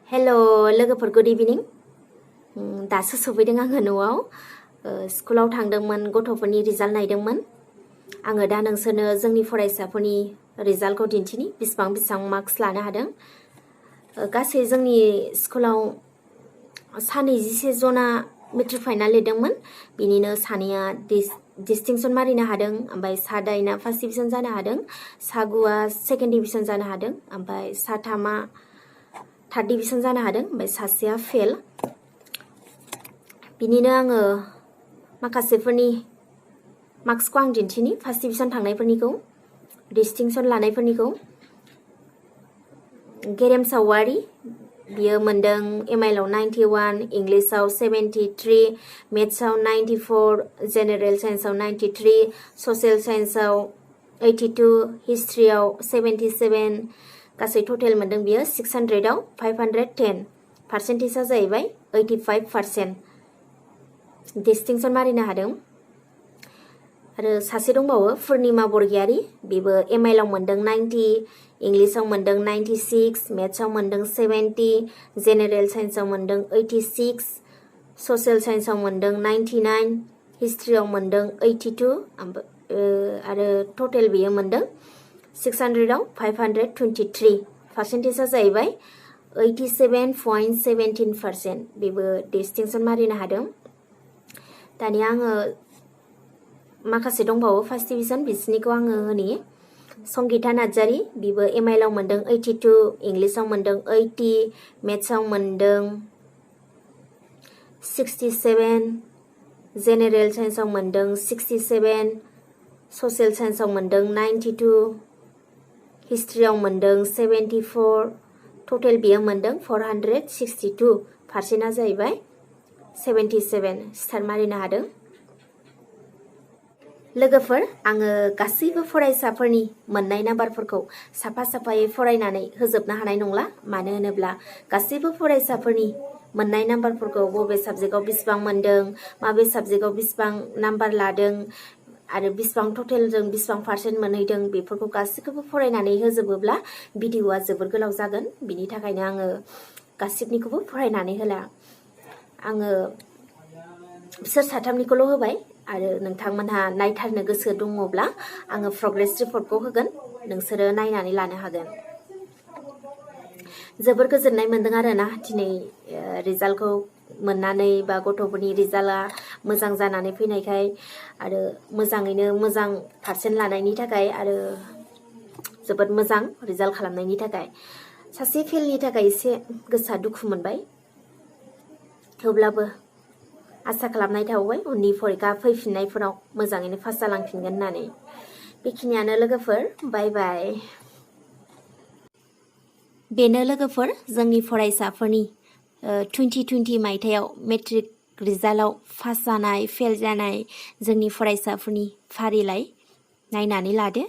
हेल' लोगोफोर गुड इभिनिं दासो सफैदों आङो न'आव स्कुलाव थांदोंमोन गथ'फोरनि रिजाल्ट नायदोंमोन आङो दा नोंसोरनो जोंनि फरायसाफोरनि रिजाल्टखौ दिन्थिनि बिसिबां मार्क्स लानो हादों गासै जोंनि स्कुलाव सा 21 जना मेट्रिक फाइनाल लिरदोंमोन बिनिनो सानैया डिस्टिंक्सन मारिनो हादों ओमफ्राय सा 8 फार्स्ट डिभिजन जानो हादों सा 9 सेकेन्ड डिभिजन जानो हादों ओमफ्राय सा 3 थार्ड डिभिजन जानो हादों ओमफ्राय सासेया फेल बिनिनो आङो माखासेफोरनि मार्क्सखौ आं दिन्थिनि फार्स्ट डिभिजन थांनायफोरनिखौ डिस्टिंक्सन लानायफोरनिखौ गेरेमसा औवारी बियो मोनदों एमआइएल आव 91 इंलिशआव 73 मेथ्सआव 94 जेनेरेल साइन्सआव 93 ससियेल साइन्सआव 82 हिस्ट्रियाव 77 गासै टटेल मोनदों बियो 600आव 510 पार्सेन्टेजआ जाहैबाय 85% डिस्टिंक्सन मारिनो हादों आरो सासे दंबावो पुर्णिमा बरगयारी बेबो एमआइएल आव मोनदों 90 इंलिशआव मोनदों 96 मेथ्सआव मोनदों 70 जेनेरेल साइन्सआव मोनदों 86 ससियेल साइन्सआव मोनदों 99 हिस्ट्रियाव मोनदों 82 आरो टटेल बियो मोनदों 600आव 523 पार्सेन्टेजआ जाहैबाय 87.17% बेबो डिस्टिंक्सन मारिनो हादों दानिया आङो माखासे दंबावो फार्स्ट डिभिजन बिसोरनिखौ आङो होनि संगीता नार्जारी बिबो एमआइएल आव मोनदों 82 इंलिशआव मोनदों 80 मेथ्सआव मोनदों 67 जेनेरेल साइन्सआव मोनदों 67 ससियेल साइन्सआव मोनदों 92 हिस्ट्रियाव मोनदों 74 टटेल बियो मोनदों 462 पार्सेन्टआ जाहैबाय 77 स्टार मारिनो हादों लोगोफोर आङो गासैबो फरायसाफोरनि मोननाय नाम्बारफोरखौ साफा साफायै फरायनानै होजोबनो हानाय नंला मानो होनोब्ला गासैबो फरायसाफोरनि मोननाय नाम्बारफोरखौ बबे साबजेक्टआव बेसेबां मोनदों माबे साबजेक्टआव बेसेबां नाम्बार लादों आरो बेसेबां टटेलजों बेसेबां पार्सेन्ट मोनहैदों बेफोरखौ गासैखौबो फरायनानै होजोबोब्ला भिडिअआ जोबोर गोलाव जागोन बिनि थाखायनो आङो गासिबनिखौबो फरायनानै होला आङो बिसोर साथामनिखौल' होबाय आरो नोंथांमोनहा नायथारनो गोसो दङब्ला आङो प्रग्रेस रिपर्टखौ होगोन नोंसोरो नायनानै लानो हागोन जोबोर गोजोननाय मोनदों आरोना दिनै रिजाल्टखौ मोननानै बा गथ'फोरनि रिजाल्टआ मोजां जानानै फैनायखाय आरो मोजाङैनो मोजां पार्सेन्ट लानायनि थाखाय आरो जोबोद मोजां रिजाल्ट खालामनायनि थाखाय सासे फेलनि थाखाय एसे गोसोआ दुखु मोनबाय थेवब्लाबो आसा खालामनाय थाबाय उननि फरिखा फैफिननायफोराव मोजाङैनो पास जालांफिनगोन होननानै बेखिनियानो लोगोफोर बाय बाय बेनो लोगोफोर जोंनि फरायसाफोरनि 2020 मायथाइयाव मेट्रिक रिजाल्टआव पास जानाय फेल जानाय जोंनि फरायसाफोरनि फारिलाइ नायनानै लादो